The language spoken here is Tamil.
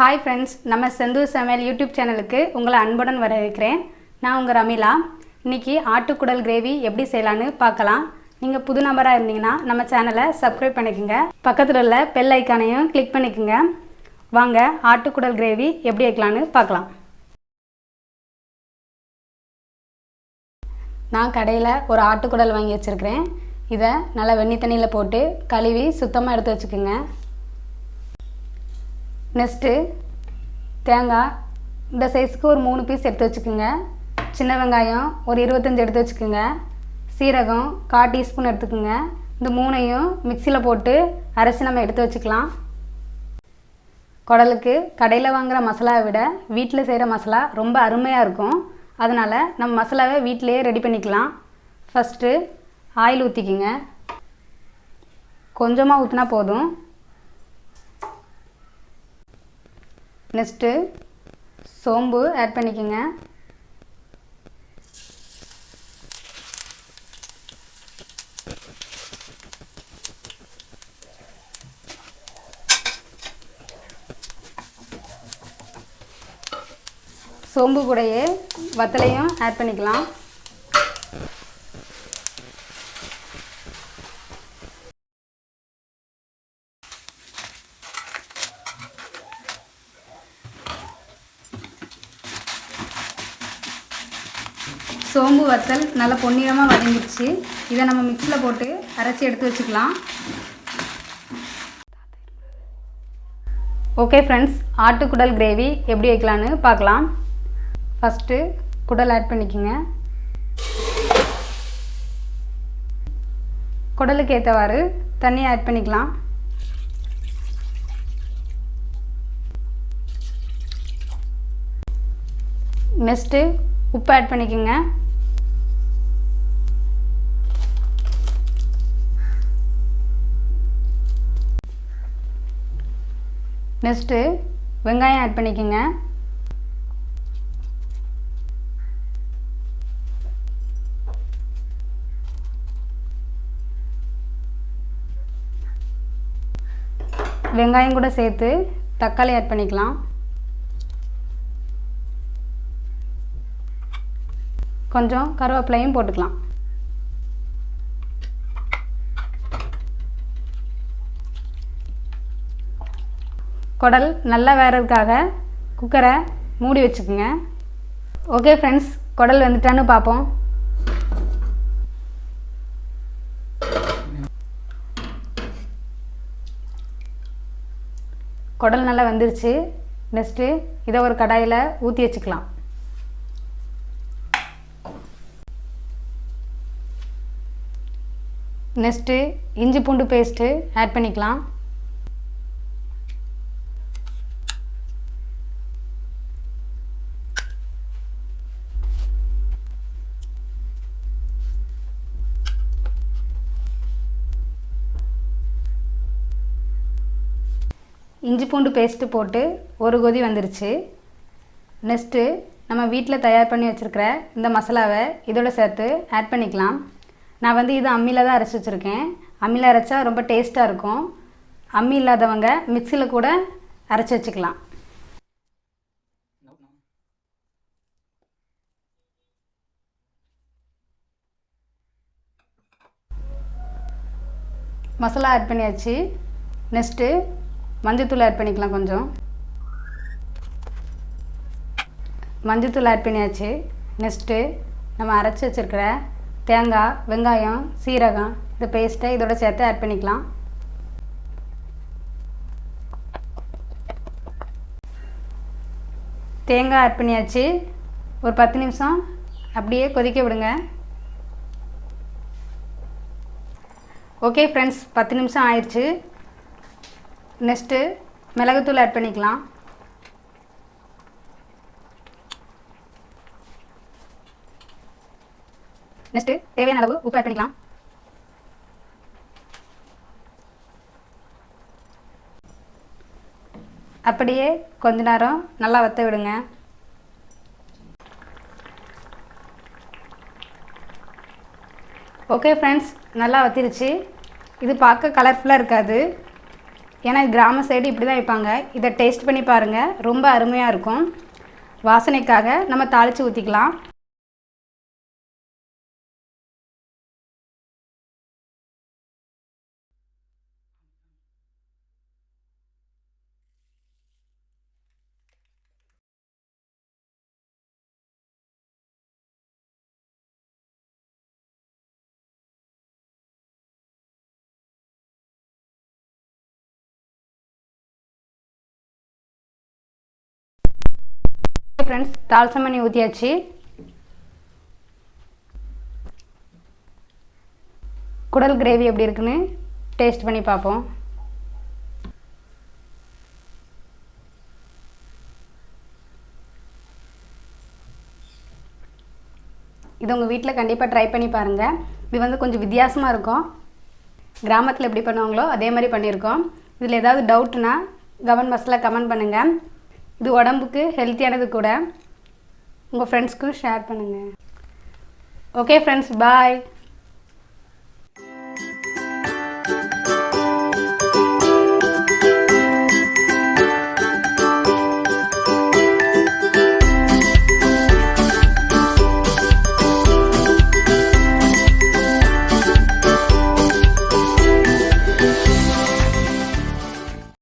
ஹாய் ஃப்ரெண்ட்ஸ், நம்ம செந்தூர் சமையல் யூடியூப் சேனலுக்கு உங்களை அன்புடன் வரவேற்கிறேன். நான் உங்கள் ரமிலா. இன்றைக்கி ஆட்டுக்குடல் கிரேவி எப்படி செய்யலான்னு பார்க்கலாம். நீங்கள் புது நபராக இருந்தீங்கன்னா நம்ம சேனலை சப்ஸ்கிரைப் பண்ணிக்கோங்க. பக்கத்தில் உள்ள பெல் ஐக்கானையும் கிளிக் பண்ணிக்கோங்க. வாங்க ஆட்டுக்குடல் கிரேவி எப்படி வைக்கலான்னு பார்க்கலாம். நான் கடையில் ஒரு ஆட்டுக்குடல் வாங்கி வச்சுருக்கிறேன். இதை நல்லா வெண்ணி தண்ணியில் போட்டு கழுவி சுத்தமாக எடுத்து வச்சுக்கோங்க. நெக்ஸ்ட்டு தேங்காய் இந்த சைஸுக்கு ஒரு 3 பீஸ் எடுத்து வச்சுக்கோங்க. சின்ன வெங்காயம் ஒரு 25 எடுத்து வச்சுக்கோங்க. சீரகம் 1/4 டீஸ்பூன் எடுத்துக்கோங்க. இந்த 3ஐயும் மிக்சியில் போட்டு அரைச்சி நம்ம எடுத்து வச்சுக்கலாம். குடலுக்கு கடையில் வாங்குகிற மசாலாவை விட வீட்டில் செய்கிற மசாலா ரொம்ப அருமையாக இருக்கும். அதனால் நம்ம மசாலாவை வீட்டிலையே ரெடி பண்ணிக்கலாம். ஃபஸ்ட்டு ஆயில் ஊற்றிக்கிங்க. கொஞ்சமாக ஊற்றினா போதும். நெக்ஸ்ட்டு சோம்பு ஆட் பண்ணிக்கோங்க. சோம்பு கூடயே வத்தலையும் ஆட் பண்ணிக்கலாம். சோம்பு வத்தல் நல்லா பொன்னிறமாக வதங்கிடுச்சு. இதை நம்ம மிக்சியில் போட்டு அரைச்சி எடுத்து வச்சுக்கலாம். ஓகே ஃப்ரெண்ட்ஸ், ஆட்டுக்குடல் கிரேவி எப்படி வைக்கலான்னு பார்க்கலாம். ஃபஸ்ட்டு குடல் ஆட் பண்ணிக்கோங்க. குடலுக்கு ஏற்றவாறு தண்ணி ஆட் பண்ணிக்கலாம். நெக்ஸ்ட்டு உப்பு ஆட் பண்ணிக்கோங்க. நெக்ஸ்ட்டு வெங்காயம் ஆட் பண்ணிக்கோங்க. வெங்காயம் கூட சேர்த்து தக்காளி ஆட் பண்ணிக்கலாம். கொஞ்சம் கருவேப்பிலையும் போட்டுக்கலாம். குடல் நல்லா வேறதுக்காக குக்கரை மூடி வச்சுக்கோங்க. ஓகே ஃப்ரெண்ட்ஸ், குடல் வந்துட்டான்னு பார்ப்போம். குடல் நல்லா வெந்துருச்சு. நெக்ஸ்ட்டு இதை ஒரு கடாயில் ஊற்றி வச்சுக்கலாம். நெக்ஸ்ட்டு இஞ்சி பூண்டு பேஸ்ட்டு ஆட் பண்ணிக்கலாம். இஞ்சி பூண்டு பேஸ்ட்டு போட்டு ஒரு கொதி வந்துருச்சு. நெக்ஸ்ட்டு நம்ம வீட்டில் தயார் பண்ணி வச்சுருக்கிற இந்த மசாலாவை இதோட சேர்த்து ஆட் பண்ணிக்கலாம். நான் இது அம்மியில் தான் அரைச்சி வச்சுருக்கேன். அம்மியில் அரைச்சா ரொம்ப டேஸ்ட்டாக இருக்கும். அம்மி இல்லாதவங்க மிக்சியில் கூட அரைச்சி வச்சுக்கலாம். மசாலா ஆட் பண்ணியாச்சு. நெக்ஸ்ட்டு மஞ்சத்தூள் ஆட் பண்ணிக்கலாம். கொஞ்சம் மஞ்சத்தூள் ஆட் பண்ணியாச்சு. நெக்ஸ்ட்டு நம்ம அரைச்சி வச்சுருக்கிற தேங்காய், வெங்காயம், சீரகம் இந்த பேஸ்ட்டை இதோட சேர்த்து ஆட் பண்ணிக்கலாம். தேங்காய் ஆட் பண்ணியாச்சு. ஒரு 10 நிமிஷம் அப்படியே கொதிக்க விடுங்க. ஓகே ஃப்ரெண்ட்ஸ், 10 நிமிஷம் ஆயிடுச்சு. நெக்ஸ்ட்டு மிளகுத்தூள் ஆட் பண்ணிக்கலாம். நெக்ஸ்ட்டு தேவையான அளவு உப்பு ஆட் பண்ணிக்கலாம். அப்படியே கொஞ்ச நேரம் நல்லா வத்த விடுங்க. ஓகே ஃப்ரெண்ட்ஸ், நல்லா வத்திருச்சு. இது பார்க்க கலர்ஃபுல்லாக இருக்காது. ஏன்னா கிராம சைடு இப்படி தான் வைப்பாங்க. இதை டேஸ்ட் பண்ணி பாருங்கள், ரொம்ப அருமையாக இருக்கும். வாசனைக்காக நம்ம தாளித்து ஊற்றிக்கலாம். ஃப்ரெண்ட்ஸ், தாளிசம் பண்ணி ஊற்றியாச்சு. குடல் கிரேவி எப்படி இருக்குன்னு டேஸ்ட் பண்ணி பார்ப்போம். இது உங்கள் வீட்டில் கண்டிப்பாக ட்ரை பண்ணி பாருங்கள். இது வந்து கொஞ்சம் வித்தியாசமாக இருக்கும். கிராமத்தில் எப்படி பண்ணுவாங்களோ அதே மாதிரி பண்ணியிருக்கோம். இதில் ஏதாவது டவுட்னா கமெண்ட் பாக்ஸில் கமெண்ட் பண்ணுங்கள். இது உடம்புக்கு ஹெல்த்தியானது கூட. உங்கள் ஃப்ரெண்ட்ஸ்க்கும் ஷேர் பண்ணுங்கள். ஓகே ஃப்ரெண்ட்ஸ், பாய்.